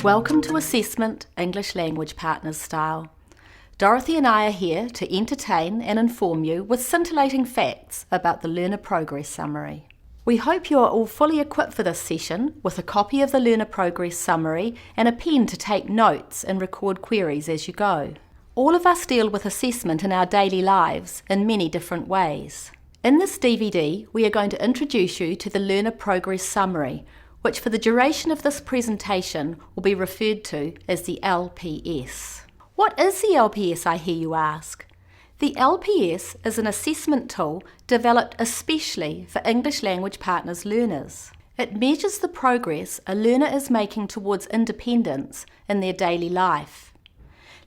Welcome to Assessment English Language Partners Style. Dorothy and I are here to entertain and inform you with scintillating facts about the Learner Progress Summary. We hope you are all fully equipped for this session with a copy of the Learner Progress Summary and a pen to take notes and record queries as you go. All of us deal with assessment in our daily lives in many different ways. In this DVD, we are going to introduce you to the Learner Progress Summary, which for the duration of this presentation will be referred to as the LPS. What is the LPS, I hear you ask? The LPS is an assessment tool developed especially for English Language Partners learners. It measures the progress a learner is making towards independence in their daily life.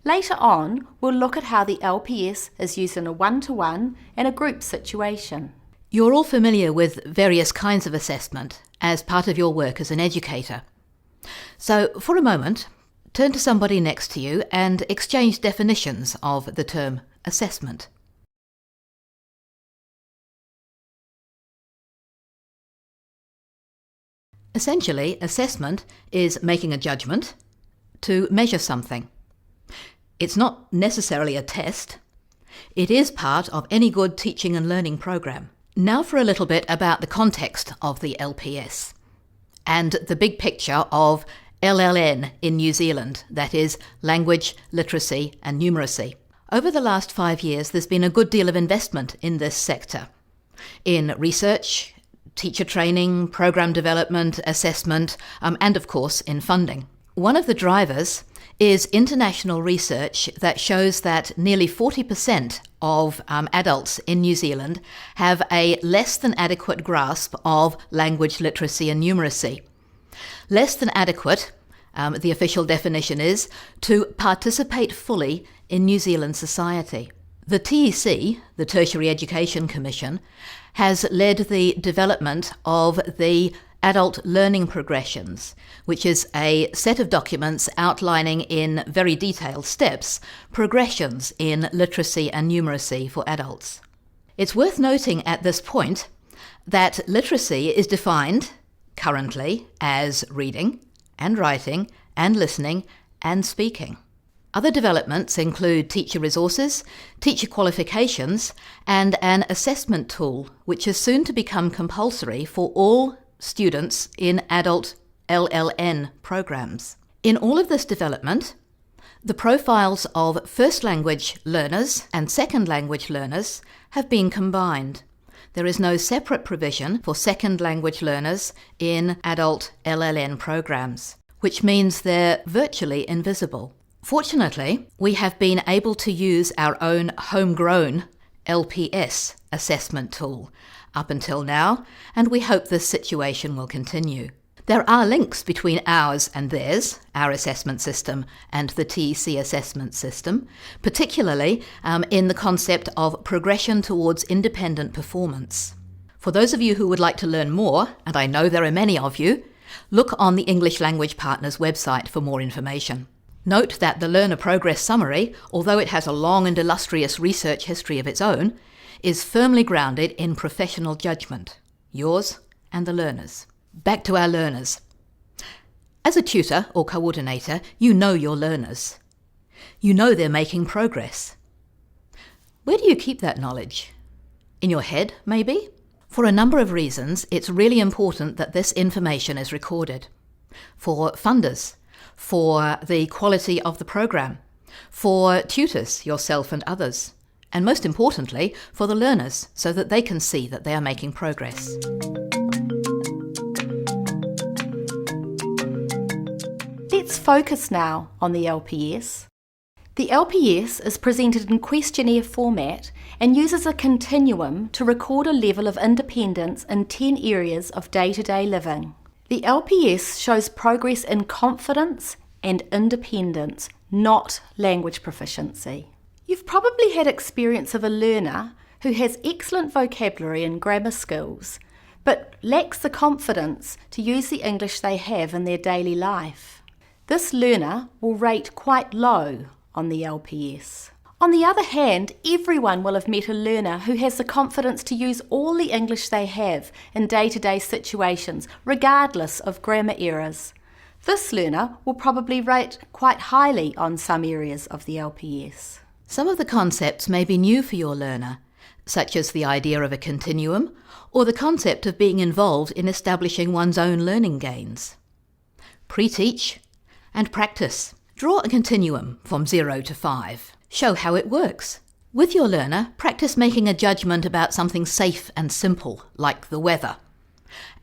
Later on, we'll look at how the LPS is used in a one-to-one and a group situation. You're all familiar with various kinds of assessment as part of your work as an educator. So, for a moment, turn to somebody next to you and exchange definitions of the term assessment. Essentially, assessment is making a judgment to measure something. It's not necessarily a test. It is part of any good teaching and learning program. Now for a little bit about the context of the LPS and the big picture of LLN in New Zealand, that is, language, literacy and numeracy. Over the last 5 years, there's been a good deal of investment in this sector, in research, teacher training, program development, assessment, and of course in funding. One of the drivers is international research that shows that nearly 40% of adults in New Zealand have a less than adequate grasp of language, literacy and numeracy. Less than adequate, the official definition is, to participate fully in New Zealand society. The TEC, the Tertiary Education Commission, has led the development of the Adult Learning Progressions, which is a set of documents outlining in very detailed steps progressions in literacy and numeracy for adults. It's worth noting at this point that literacy is defined currently as reading and writing and listening and speaking. Other developments include teacher resources, teacher qualifications, and an assessment tool, which is soon to become compulsory for all students in adult LLN programs. In all of this development, the profiles of first language learners and second language learners have been combined. There is no separate provision for second language learners in adult LLN programs, which means they're virtually invisible. Fortunately, we have been able to use our own homegrown LPS assessment tool up until now, and we hope this situation will continue. There are links between ours and theirs, our assessment system and the TEC assessment system, particularly in the concept of progression towards independent performance. For those of you who would like to learn more, and I know there are many of you, look on the English Language Partners website for more information. Note that the Learner Progress Summary, although it has a long and illustrious research history of its own, is firmly grounded in professional judgment, yours and the learners. Back to our learners. As a tutor or coordinator, you know your learners. You know they're making progress. Where do you keep that knowledge? In your head, maybe? For a number of reasons, it's really important that this information is recorded. For funders, for the quality of the program, for tutors, yourself and others, and most importantly, for the learners, so that they can see that they are making progress. Let's focus now on the LPS. The LPS is presented in questionnaire format and uses a continuum to record a level of independence in 10 areas of day-to-day living. The LPS shows progress in confidence and independence, not language proficiency. You've probably had experience of a learner who has excellent vocabulary and grammar skills, but lacks the confidence to use the English they have in their daily life. This learner will rate quite low on the LPS. On the other hand, everyone will have met a learner who has the confidence to use all the English they have in day-to-day situations, regardless of grammar errors. This learner will probably rate quite highly on some areas of the LPS. Some of the concepts may be new for your learner, such as the idea of a continuum or the concept of being involved in establishing one's own learning gains. Pre-teach and practice. Draw a continuum from 0 to 5. Show how it works. With your learner, practice making a judgment about something safe and simple, like the weather,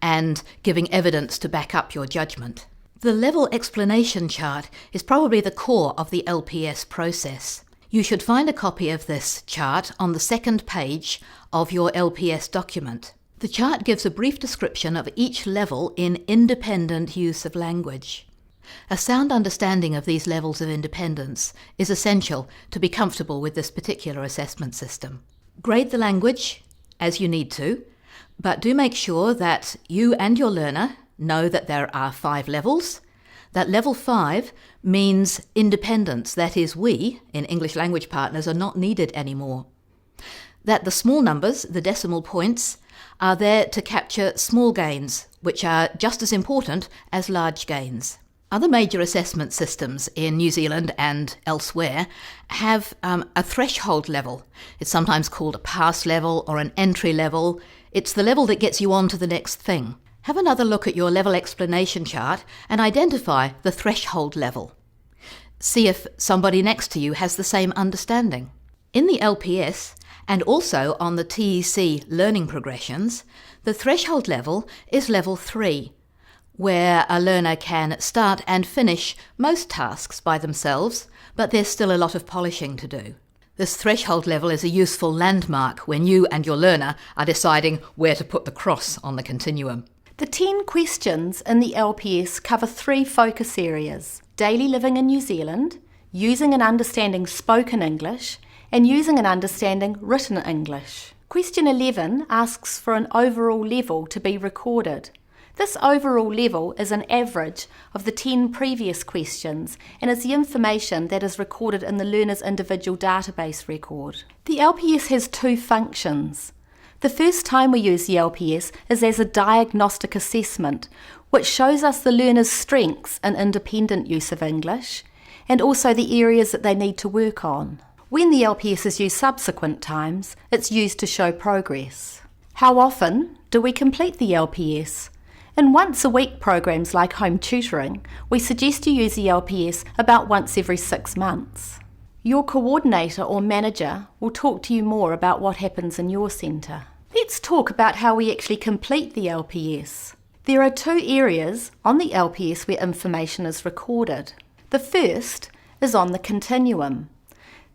and giving evidence to back up your judgment. The level explanation chart is probably the core of the LPS process. You should find a copy of this chart on the second page of your LPS document. The chart gives a brief description of each level in independent use of language. A sound understanding of these levels of independence is essential to be comfortable with this particular assessment system. Grade the language as you need to, but do make sure that you and your learner know that there are 5 levels, that level 5 means independence, that is, we, in English language partners, are not needed anymore. That the small numbers, the decimal points, are there to capture small gains, which are just as important as large gains. Other major assessment systems in New Zealand and elsewhere have a threshold level. It's sometimes called a pass level or an entry level. It's the level that gets you on to the next thing. Have another look at your level explanation chart and identify the threshold level. See if somebody next to you has the same understanding. In the LPS, and also on the TEC learning progressions, the threshold level is level 3, where a learner can start and finish most tasks by themselves, but there's still a lot of polishing to do. This threshold level is a useful landmark when you and your learner are deciding where to put the cross on the continuum. The 10 questions in the LPS cover 3 focus areas: daily living in New Zealand, using and understanding spoken English, and using and understanding written English. Question 11 asks for an overall level to be recorded. This overall level is an average of the 10 previous questions and is the information that is recorded in the learner's individual database record. The LPS has 2 functions. The first time we use the LPS is as a diagnostic assessment, which shows us the learner's strengths in independent use of English and also the areas that they need to work on. When the LPS is used subsequent times, it's used to show progress. How often do we complete the LPS? In once-a-week programs like home tutoring, we suggest you use the LPS about once every 6 months. Your coordinator or manager will talk to you more about what happens in your centre. Let's talk about how we actually complete the LPS. There are 2 areas on the LPS where information is recorded. The first is on the continuum.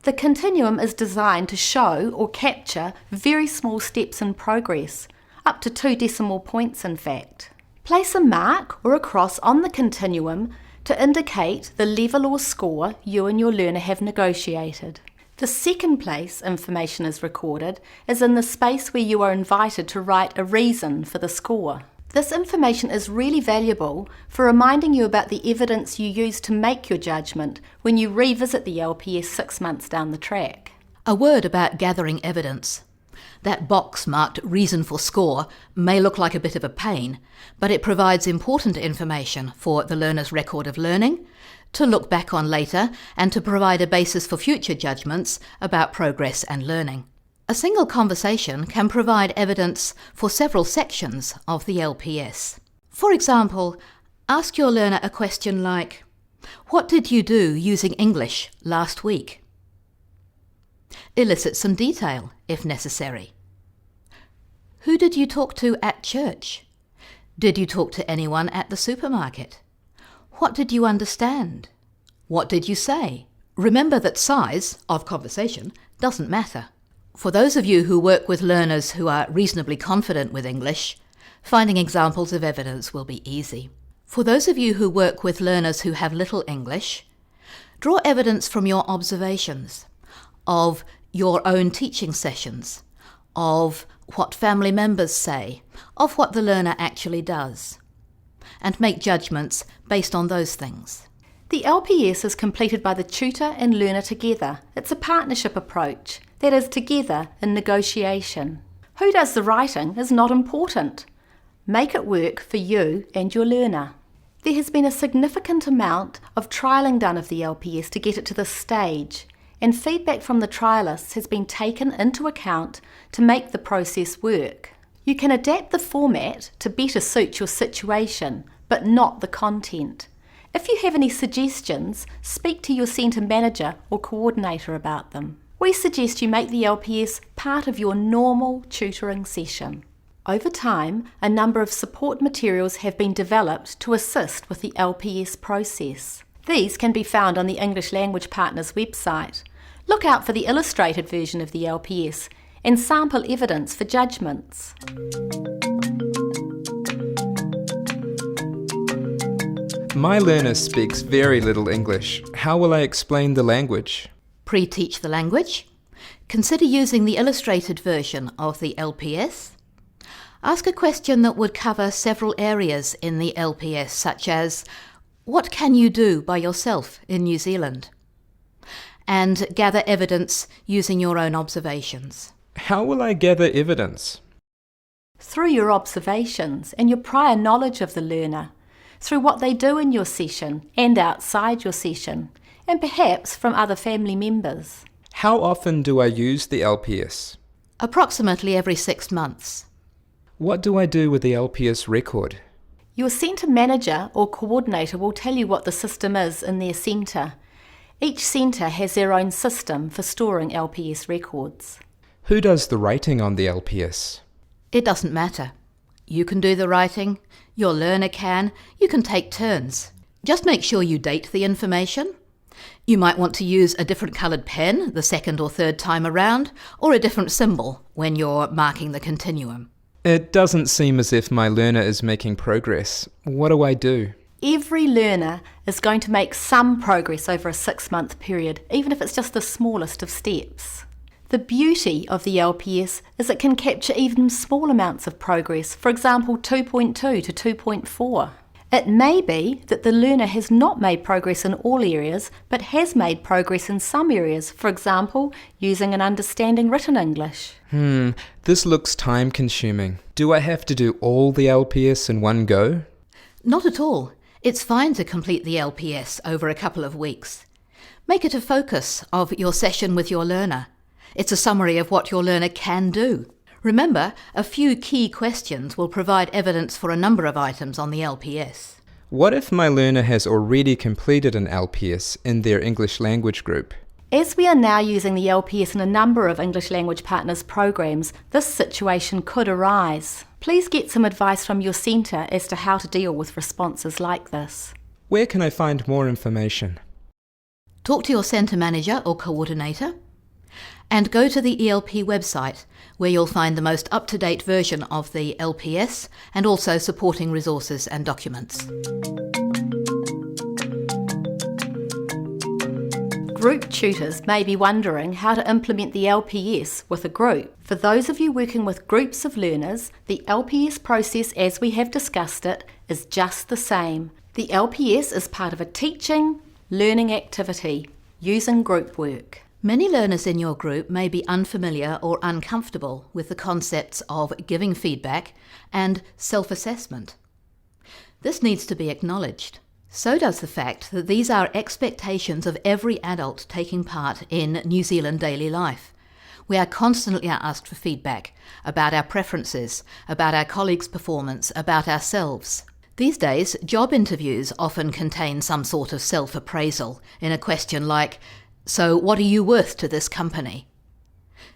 The continuum is designed to show or capture very small steps in progress, up to 2 decimal points in fact. Place a mark or a cross on the continuum to indicate the level or score you and your learner have negotiated. The second place information is recorded is in the space where you are invited to write a reason for the score. This information is really valuable for reminding you about the evidence you use to make your judgment when you revisit the LPS 6 months down the track. A word about gathering evidence. That box marked reason for score may look like a bit of a pain, but it provides important information for the learner's record of learning, to look back on later, and to provide a basis for future judgments about progress and learning. A single conversation can provide evidence for several sections of the LPS. For example, ask your learner a question like, "What did you do using English last week?" Elicit some detail, if necessary. Who did you talk to at church? Did you talk to anyone at the supermarket? What did you understand? What did you say? Remember that size of conversation doesn't matter. For those of you who work with learners who are reasonably confident with English, finding examples of evidence will be easy. For those of you who work with learners who have little English, draw evidence from your observations of your own teaching sessions, of what family members say, of what the learner actually does, and make judgments based on those things. The LPS is completed by the tutor and learner together. It's a partnership approach, that is, together in negotiation. Who does the writing is not important. Make it work for you and your learner. There has been a significant amount of trialling done of the LPS to get it to this stage, and feedback from the trialists has been taken into account to make the process work. You can adapt the format to better suit your situation, but not the content. If you have any suggestions, speak to your centre manager or coordinator about them. We suggest you make the LPS part of your normal tutoring session. Over time, a number of support materials have been developed to assist with the LPS process. These can be found on the English Language Partners website. Look out for the illustrated version of the LPS and sample evidence for judgments. My learner speaks very little English. How will I explain the language? Pre-teach the language. Consider using the illustrated version of the LPS. Ask a question that would cover several areas in the LPS, such as, what can you do by yourself in New Zealand? And gather evidence using your own observations. How will I gather evidence? Through your observations and your prior knowledge of the learner, through what they do in your session and outside your session, and perhaps from other family members. How often do I use the LPS? Approximately every 6 months. What do I do with the LPS record? Your centre manager or coordinator will tell you what the system is in their centre. Each centre has their own system for storing LPS records. Who does the writing on the LPS? It doesn't matter. You can do the writing, your learner can, you can take turns. Just make sure you date the information. You might want to use a different coloured pen the second or third time around, or a different symbol when you're marking the continuum. It doesn't seem as if my learner is making progress. What do I do? Every learner is going to make some progress over a 6-month period, even if it's just the smallest of steps. The beauty of the LPS is it can capture even small amounts of progress, for example 2.2 to 2.4. It may be that the learner has not made progress in all areas, but has made progress in some areas, for example, using and understanding written English. This looks time-consuming. Do I have to do all the LPS in one go? Not at all. It's fine to complete the LPS over a couple of weeks. Make it a focus of your session with your learner. It's a summary of what your learner can do. Remember, a few key questions will provide evidence for a number of items on the LPS. What if my learner has already completed an LPS in their English language group? As we are now using the LPS in a number of English Language Partners programs, this situation could arise. Please get some advice from your centre as to how to deal with responses like this. Where can I find more information? Talk to your centre manager or coordinator, and go to the ELP website, where you'll find the most up-to-date version of the LPS and also supporting resources and documents. Group tutors may be wondering how to implement the LPS with a group. For those of you working with groups of learners, the LPS process as we have discussed it is just the same. The LPS is part of a teaching, learning activity using group work. Many learners in your group may be unfamiliar or uncomfortable with the concepts of giving feedback and self-assessment. This needs to be acknowledged. So does the fact that these are expectations of every adult taking part in New Zealand daily life. We are constantly asked for feedback about our preferences, about our colleagues' performance, about ourselves. These days, job interviews often contain some sort of self-appraisal in a question like, "So what are you worth to this company?"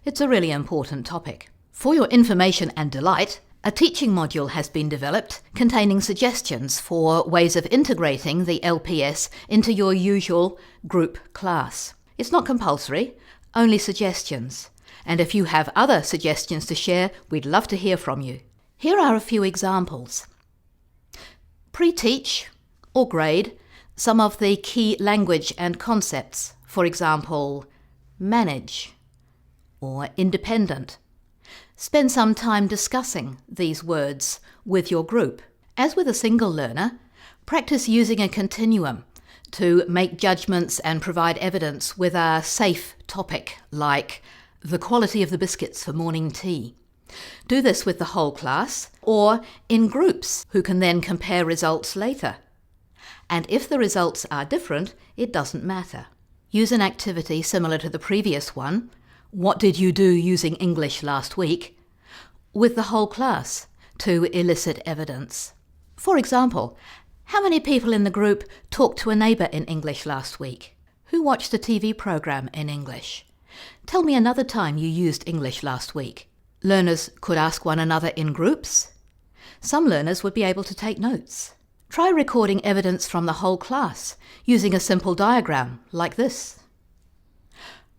It's a really important topic. For your information and delight, a teaching module has been developed containing suggestions for ways of integrating the LPS into your usual group class. It's not compulsory, only suggestions. And if you have other suggestions to share, we'd love to hear from you. Here are a few examples. Pre-teach or grade some of the key language and concepts. For example, manage or independent. Spend some time discussing these words with your group. As with a single learner, practice using a continuum to make judgments and provide evidence with a safe topic like the quality of the biscuits for morning tea. Do this with the whole class or in groups who can then compare results later. And if the results are different, it doesn't matter. Use an activity similar to the previous one, what did you do using English last week, with the whole class to elicit evidence. For example, how many people in the group talked to a neighbour in English last week? Who watched a TV programme in English? Tell me another time you used English last week. Learners could ask one another in groups. Some learners would be able to take notes. Try recording evidence from the whole class using a simple diagram like this.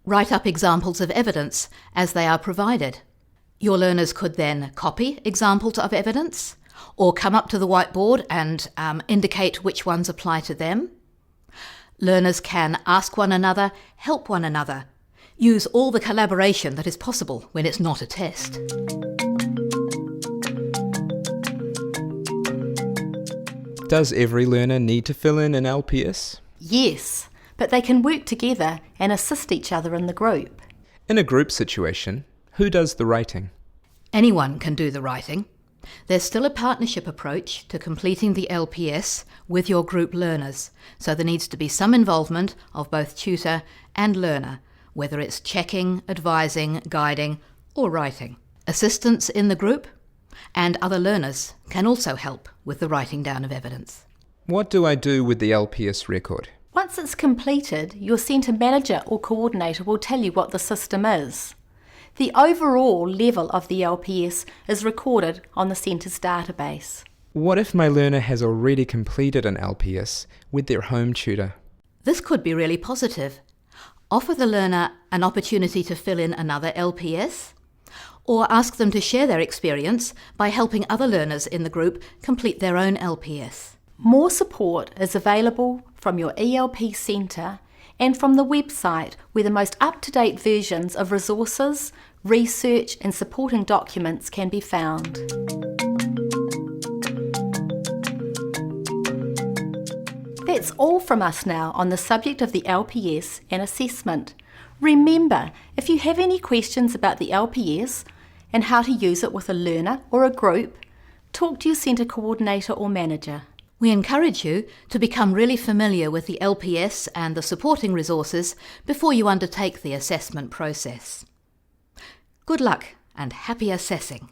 Write up examples of evidence as they are provided. Your learners could then copy examples of evidence or come up to the whiteboard and indicate which ones apply to them. Learners can ask one another, help one another. Use all the collaboration that is possible when it's not a test. Does every learner need to fill in an LPS? Yes, but they can work together and assist each other in the group. In a group situation, who does the writing? Anyone can do the writing. There's still a partnership approach to completing the LPS with your group learners, so there needs to be some involvement of both tutor and learner, whether it's checking, advising, guiding, or writing. Assistants in the group and other learners can also help with the writing down of evidence. What do I do with the LPS record? Once it's completed, your centre manager or coordinator will tell you what the system is. The overall level of the LPS is recorded on the centre's database. What if my learner has already completed an LPS with their home tutor? This could be really positive. Offer the learner an opportunity to fill in another LPS, or ask them to share their experience by helping other learners in the group complete their own LPS. More support is available from your ELP centre and from the website where the most up-to-date versions of resources, research and supporting documents can be found. That's all from us now on the subject of the LPS and assessment. Remember, if you have any questions about the LPS and how to use it with a learner or a group, talk to your centre coordinator or manager. We encourage you to become really familiar with the LPS and the supporting resources before you undertake the assessment process. Good luck and happy assessing!